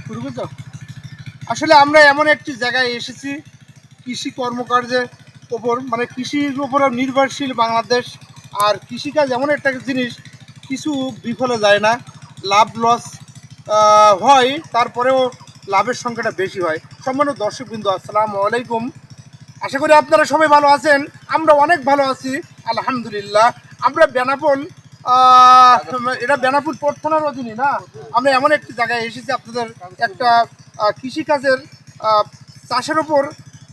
শুরু করছো? আসলে আমরা এমন একটি জায়গায় এসেছি কৃষি কর্মকার্যের ওপর, মানে কৃষির ওপর নির্ভরশীল বাংলাদেশ। আর কৃষিকাজ এমন একটা জিনিস, কিছু বিফলে যায় না, লাভ লস হয়, তারপরেও লাভের সংখ্যাটা বেশি হয়। সম্মানিত দর্শকবৃন্দ, আসসালামু আলাইকুম। আশা করি আপনারা সবাই ভালো আছেন। আমরা অনেক ভালো আছি, আলহামদুলিল্লাহ। আমরা বেনাপোল, এটা বেনাপোল পোর্ট থানার অধীনে না, আমরা এমন একটি জায়গায় এসেছি আপনাদের একটা কৃষিকাজের চাষের ওপর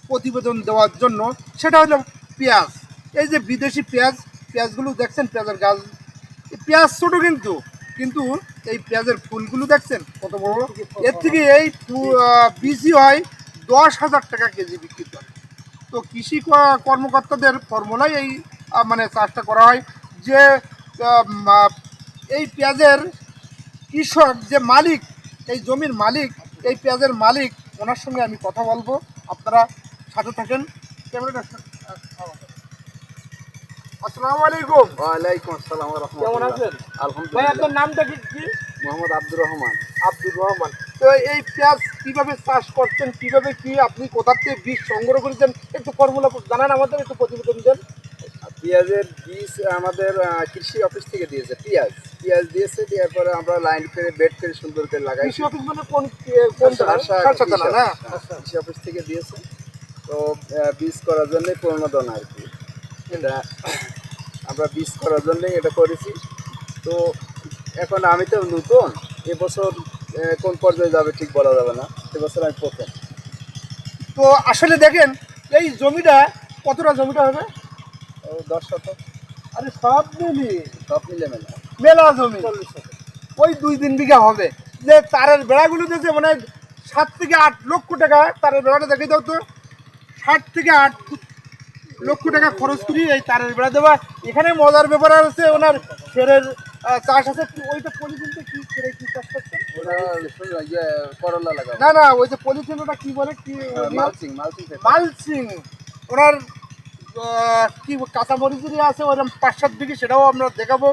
প্রতিবেদন দেওয়ার জন্য। সেটা হলো পেঁয়াজ। এই যে বিদেশি পেঁয়াজগুলো দেখছেন, পেঁয়াজের গাছ, পেঁয়াজ ছোটো কিন্তু কিন্তু এই পেঁয়াজের ফুলগুলো দেখছেন কত বড়। এর থেকে এই বীজই হয় 10,000 টাকা কেজি বিক্রি করে। তো কৃষি কর্মকর্তাদের ফর্মুলায় এই মানে চাষটা করা হয়। যে এই পেঁয়াজের কৃষক, যে মালিক, এই জমির মালিক, এই পেঁয়াজের মালিক, ওনার সঙ্গে আমি কথা বলবো। আপনারা সাথে থাকেন। ক্যামেরাটা আসসালামু আলাইকুম। ওয়ালাইকুম আসসালাম ওয়া কেমন রাহমাতুল্লাহ। আছেন ভাই? আলহামদুলিল্লাহ। আপনার নামটা কি? মোহাম্মদ আব্দুর রহমান। আব্দুর রহমান। তো এই পেঁয়াজ কিভাবে চাষ করছেন, কিভাবে কি আপনি কোথা থেকে বীজ সংগ্রহ করেছেন, একটু ফর্মুলা জানান আমাদের, একটু প্রতিবেদন দেন। পেঁয়াজের বীজ আমাদের কৃষি অফিস থেকে দিয়েছে। পেঁয়াজ দিয়েছে, দেওয়ার পরে আমরা লাইন করে বেড করে সুন্দর করে লাগাই। কৃষি অফিস মানে কোন কৃষি অফিস থেকে দিয়েছে। তো বীজ করার জন্যই প্রণোদন আর কি। এটা আমরা বীজ করার জন্যই এটা করেছি। তো এখন আমি তো নতুন, এবছর কোন পর্যায়ে যাবে ঠিক বলা যাবে না। এবছর আমি প্রথম। তো আসলে দেখেন, এই জমিটা কতটা জমিটা হবে? 10 শতক। আরে সব মিলিয়ে সব মিলে মেলা মেলা জমি, ওই 2-3 বিঘা হবে। যে তারের বেড়াগুলো দিয়েছে মানে 7 থেকে 8 লক্ষ টাকা। তারের বেড়াটা দেখে দাও তো, 7 থেকে 8 লক্ষ টাকা খরচ করি এই তারের বেড়া দেওয়া। এখানে মজার ব্যাপার আছে, ওনার ফেরের চাষ আছে। ওইটা পলিথিনটা কি ফেরে কি চাষ করছেন? করলা লাগাবো। না না, ওই যে পলিথিন, ওটা কি বলে, কি মালচিং। ওনার কি কাঁচামরিচেরই আছে ওরকম 5-7 বিঘি, সেটাও আমরা দেখাবো।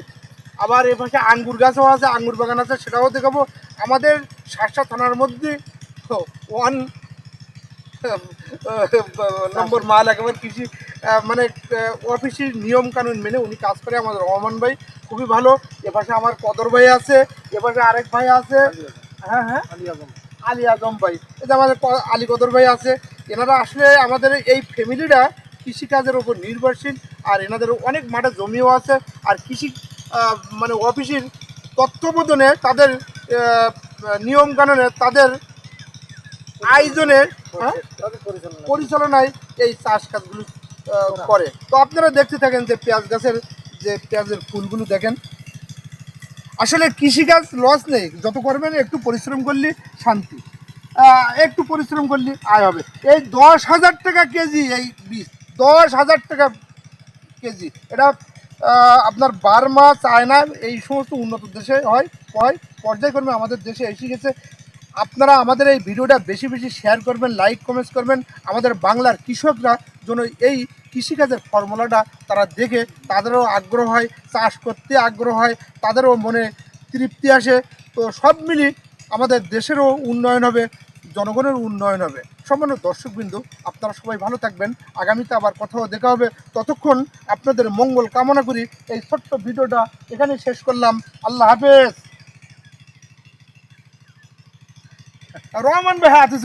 আবার এ পাশে আঙ্গুর গাছও আছে, আঙ্গুর বাগান আছে, সেটাও দেখাবো। আমাদের শার্শা থানার মধ্যে 1 নম্বর মাল একেবারে কৃষি মানে অফিসের নিয়ম কানুন মেনে উনি কাজ করে। আমাদের রহমান ভাই খুবই ভালো। এপাশে আমার কদর ভাই আছে, এপাশে আরেক ভাই আছে, হ্যাঁ হ্যাঁ, আলী আজম ভাই। এই যে আমাদের আলী কদর ভাই আছে। এনারা আসলে আমাদের এই ফ্যামিলিটা কৃষিকাজের উপর নির্ভরশীল। আর এনাদের অনেক মাঠে জমিও আছে। আর কৃষি মানে অফিসের তত্ত্বাবধানে, তাদের নিয়ম কানুনে, তাদের আয়োজনে, পরিচালনায় এই চাষ কাজগুলো করে। তো আপনারা দেখতে থাকেন যে পেঁয়াজ গাছের যে পেঁয়াজের ফুলগুলো দেখেন। আসলে কৃষিকাজ লস নেই, যত করবেন একটু পরিশ্রম করলে শান্তি, একটু পরিশ্রম করলে আয় হবে। এই 10,000 টাকা কেজি এই বীজ, 10,000 টাকা কেজি। এটা আপনার বার্মা, চায়না, এই সমস্ত উন্নত দেশে হয়, পর্যায়ক্রমে আমাদের দেশে এসে গেছে। আপনারা আমাদের এই ভিডিওটা বেশি বেশি শেয়ার করবেন, লাইক কমেন্টস করবেন। আমাদের বাংলার কৃষকরা যেন এই কৃষিকাজের ফর্মুলাটা তারা দেখে তাদেরও আগ্রহ হয়, চাষ করতে আগ্রহ হয়, তাদেরও মনে তৃপ্তি আসে। তো সব মিলিয়ে আমাদের দেশেরও উন্নয়ন হবে, জনগণের উন্নয়ন হবে। সম্মানিত দর্শকবিন্দু, আপনারা সবাই ভালো থাকবেন। আগামীতে আবার কোথাও দেখা হবে। ততক্ষণ আপনাদের মঙ্গল কামনা করি। এই ছোট্ট ভিডিওটা এখানে শেষ করলাম। আল্লাহ হাফেজ। রহমান ভাই হাতে